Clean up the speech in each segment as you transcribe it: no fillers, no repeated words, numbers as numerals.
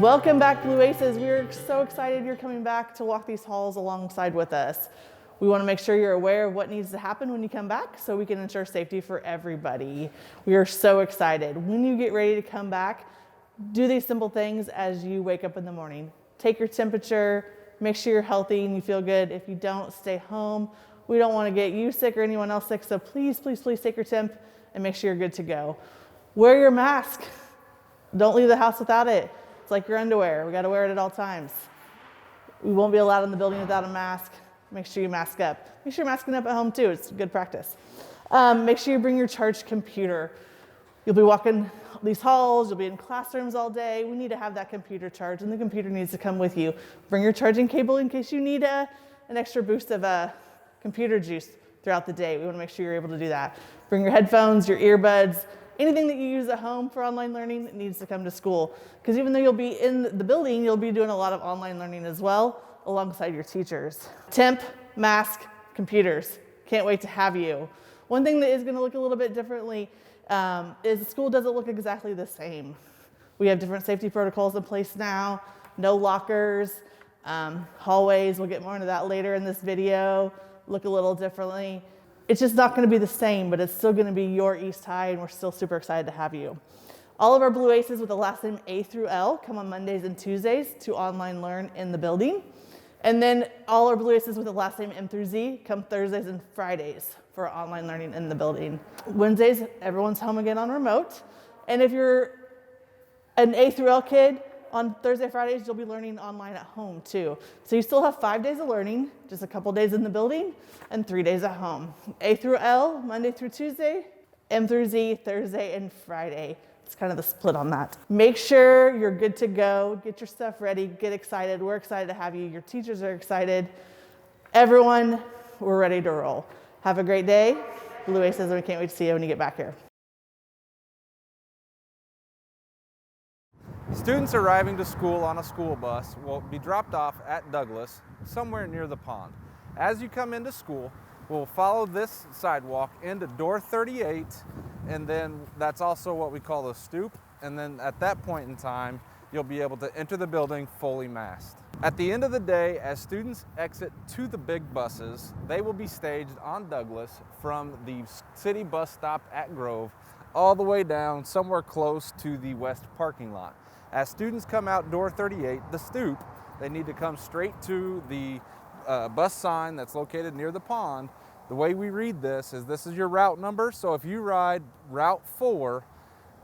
Welcome back, Blue Aces. We're so excited you're coming back to walk these halls alongside with us. We want to make sure you're aware of what needs to happen when you come back so we can ensure safety for everybody. We are so excited. When you get ready to come back, do these simple things as you wake up in the morning. Take your temperature, make sure you're healthy and you feel good. If you don't, stay home. We don't want to get you sick or anyone else sick, so please, please, please take your temp and make sure you're good to go. Wear your mask. Don't leave the house without it. It's like your underwear. We got to wear it at all times. We won't be allowed in the building without a mask. Make sure you mask up. Make sure you're masking up at home too. It's good practice. Make sure you bring your charged computer. You'll be walking these halls. You'll be in classrooms all day. We need to have that computer charged, and the computer needs to come with you. Bring your charging cable in case you need an extra boost of computer juice throughout the day. We want to make sure you're able to do that. Bring your headphones, your earbuds. Anything that you use at home for online learning needs to come to school, because even though you'll be in the building, you'll be doing a lot of online learning as well alongside your teachers. Temp, mask, computers. Can't wait to have you. One thing that is going to look a little bit differently is the school doesn't look exactly the same. We have different safety protocols in place now. No lockers, hallways, we'll get more into that later in this video, look a little differently. It's just not going to be the same, but it's still going to be your East High, and we're still super excited to have you. All of our Blue Aces with the last name A through L come on Mondays and Tuesdays to online learn in the building. And then all our Blue Aces with the last name M through Z come Thursdays and Fridays for online learning in the building. Wednesdays, everyone's home again on remote. And if you're an A through L kid, on Thursday, Fridays, you'll be learning online at home too. So you still have 5 days of learning, just a couple days in the building, and 3 days at home. A through L, Monday through Tuesday, M through Z, Thursday and Friday. It's kind of the split on that. Make sure you're good to go. Get your stuff ready. Get excited. We're excited to have you. Your teachers are excited. Everyone, we're ready to roll. Have a great day. Blue Aces, and we can't wait to see you when you get back here. Students arriving to school on a school bus will be dropped off at Douglas, somewhere near the pond. As you come into school, we'll follow this sidewalk into door 38, and then that's also what we call the stoop. And then at that point in time, you'll be able to enter the building fully masked. At the end of the day, as students exit to the big buses, they will be staged on Douglas from the city bus stop at Grove all the way down somewhere close to the west parking lot. As students come out door 38, the stoop, they need to come straight to the bus sign that's located near the pond. The way we read this is your route number. So if you ride Route 4,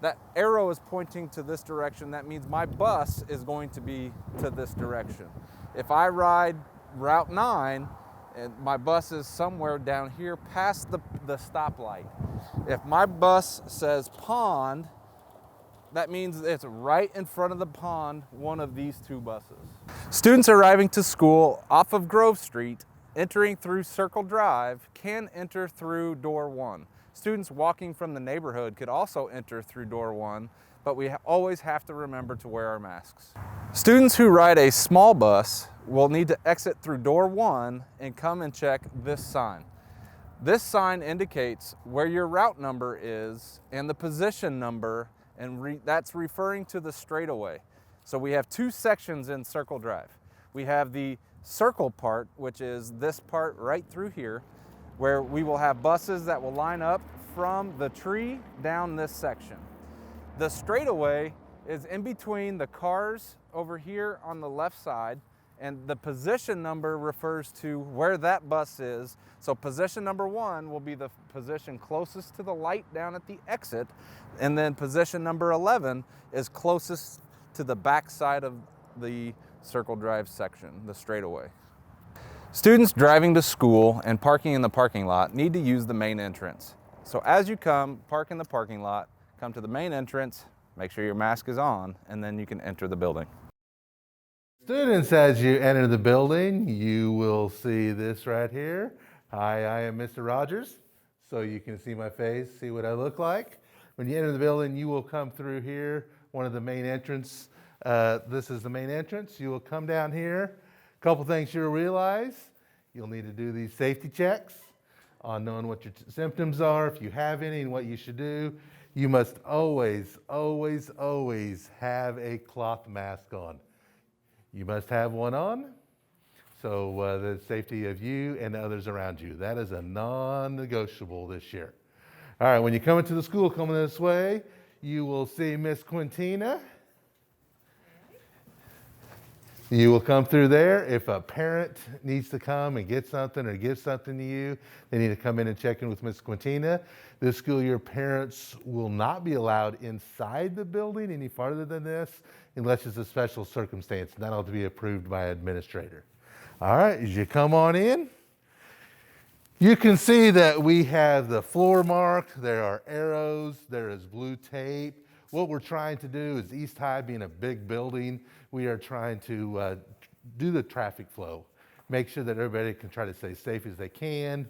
that arrow is pointing to this direction. That means my bus is going to be to this direction. If I ride Route 9, and my bus is somewhere down here past the stoplight. If my bus says pond, that means it's right in front of the pond, one of these two buses. Students arriving to school off of Grove Street, entering through Circle Drive, can enter through door 1. Students walking from the neighborhood could also enter through door 1, but we always have to remember to wear our masks. Students who ride a small bus will need to exit through door 1 and come and check this sign. This sign indicates where your route number is and the position number, and that's referring to the straightaway. So we have two sections in Circle Drive. We have the circle part, which is this part right through here, where we will have buses that will line up from the tree down this section. The straightaway is in between the cars over here on the left side, and the position number refers to where that bus is. So position number 1 will be the position closest to the light down at the exit, and then position number 11 is closest to the back side of the Circle Drive section, the straightaway. Students driving to school and parking in the parking lot need to use the main entrance. So as you park in the parking lot, come to the main entrance, make sure your mask is on, and then you can enter the building. Students, as you enter the building, you will see this right here. Hi, I am Mr. Rogers, so you can see my face, see what I look like. When you enter the building, you will come through here, one of the main entrance. This is the main entrance. You will come down here. A couple things you'll realize. You'll need to do these safety checks on knowing what your symptoms are, if you have any, and what you should do. you must always, always, always have a cloth mask on. You must have one on, so the safety of you and others around you. That is a non-negotiable this year. All right, when you come into the school coming this way, you will see Miss Quintina. You will come through there. If a parent needs to come and get something or give something to you, they need to come in and check in with Miss Quintina. This school year, parents will not be allowed inside the building any farther than this unless it's a special circumstance, and that'll have to be approved by an administrator. All right, as you come on in, you can see that we have the floor marked. There are arrows. There is blue tape. What we're trying to do is East High being a big building, we are trying to do the traffic flow. Make sure that everybody can try to stay safe as they can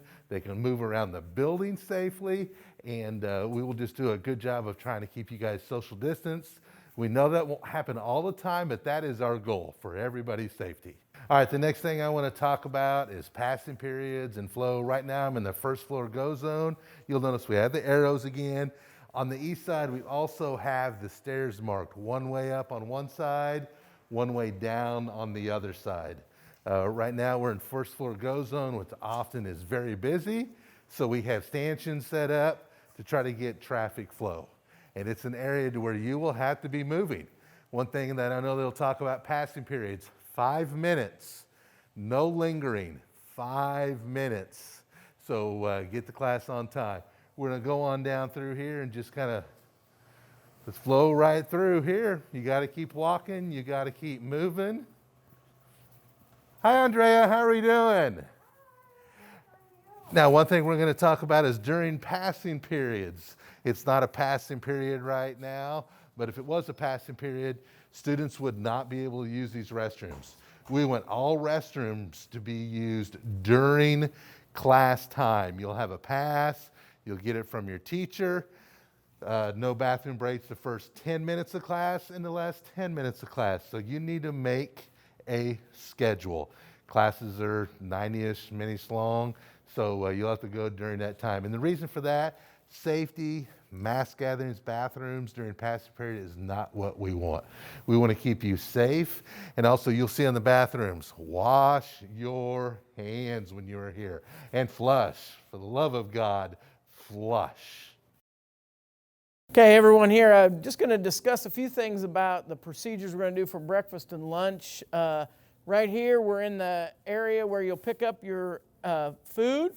move around the building safely, and we will just do a good job of trying to keep you guys social distance. We know that won't happen all the time, but that is our goal for everybody's safety. All right, the next thing I want to talk about is passing periods and flow. Right now I'm in the first floor go zone. You'll notice we have the arrows again. On the east side, we also have the stairs marked one way up on one side, one way down on the other side. Right now we're in first floor go zone, which often is very busy. So we have stanchions set up to try to get traffic flow. And it's an area to where you will have to be moving. One thing that I know they'll talk about passing periods, 5 minutes, no lingering, 5 minutes. So get to class on time. We're gonna go on down through here and just kind of let's flow right through here. You gotta keep walking, you gotta keep moving. Hi, Andrea, how are you doing? Now, one thing we're gonna talk about is during passing periods. It's not a passing period right now, but if it was a passing period, students would not be able to use these restrooms. We want all restrooms to be used during class time. You'll have a pass. You'll get it from your teacher. No bathroom breaks the first 10 minutes of class and the last 10 minutes of class. So you need to make a schedule. Classes are 90-ish minutes long, so you'll have to go during that time. And the reason for that, safety, mass gatherings, bathrooms during passing period is not what we want. We want to keep you safe. And also you'll see on the bathrooms, wash your hands when you are here and flush. For the love of God, flush. Okay, everyone here, I'm just going to discuss a few things about the procedures we're going to do for breakfast and lunch. Right here, we're in the area where you'll pick up your food.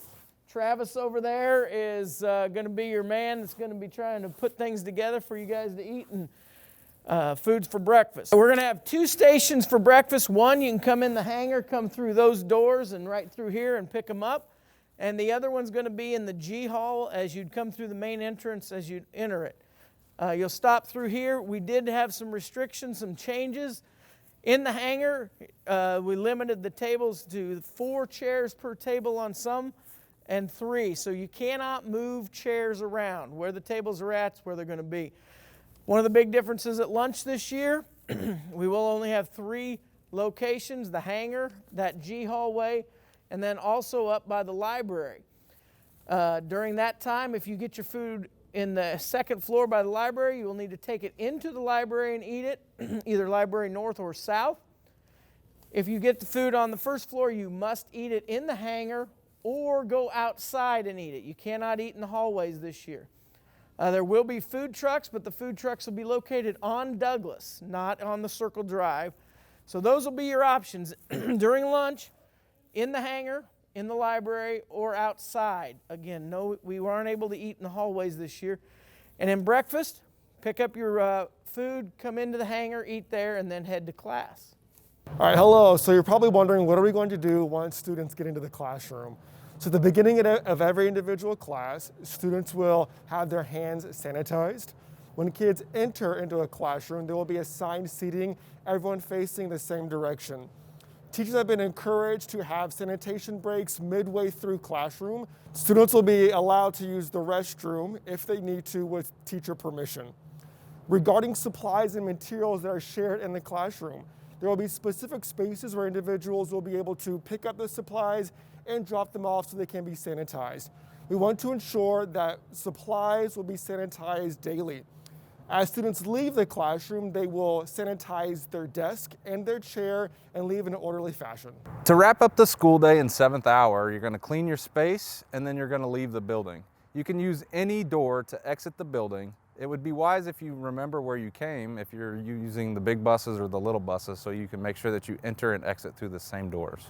Travis over there is going to be your man that's going to be trying to put things together for you guys to eat and foods for breakfast. We're going to have 2 stations for breakfast. One, you can come in the hangar, come through those doors and right through here and pick them up. And the other one's going to be in the G Hall as you'd come through the main entrance as you'd enter it. You'll stop through here. We did have some restrictions, some changes. In the hangar, we limited the tables to 4 chairs per table on some and 3. So you cannot move chairs around. Where the tables are at is where they're going to be. One of the big differences at lunch this year, we will only have 3 locations, the hangar, that G hallway, and then also up by the library. During that time, if you get your food in the second floor by the library, you will need to take it into the library and eat it, either library north or south. If you get the food on the first floor, you must eat it in the hangar or go outside and eat it. You cannot eat in the hallways this year. There will be food trucks, but the food trucks will be located on Douglas, not on the Circle Drive. So those will be your options during lunch, in the hangar, in the library, or outside. Again, no, we weren't able to eat in the hallways this year. And in breakfast, pick up your food, come into the hangar, eat there, and then head to class. All right, hello. So you're probably wondering, what are we going to do once students get into the classroom? So at the beginning of every individual class, students will have their hands sanitized. When kids enter into a classroom, there will be assigned seating, everyone facing the same direction. Teachers have been encouraged to have sanitation breaks midway through classroom. Students will be allowed to use the restroom if they need to with teacher permission. Regarding supplies and materials that are shared in the classroom, there will be specific spaces where individuals will be able to pick up the supplies and drop them off so they can be sanitized. we want to ensure that supplies will be sanitized daily. As students leave the classroom, they will sanitize their desk and their chair and leave in an orderly fashion. To wrap up the school day in 7th hour, you're going to clean your space and then you're going to leave the building. You can use any door to exit the building. It would be wise if you remember where you came, if you're using the big buses or the little buses, so you can make sure that you enter and exit through the same doors.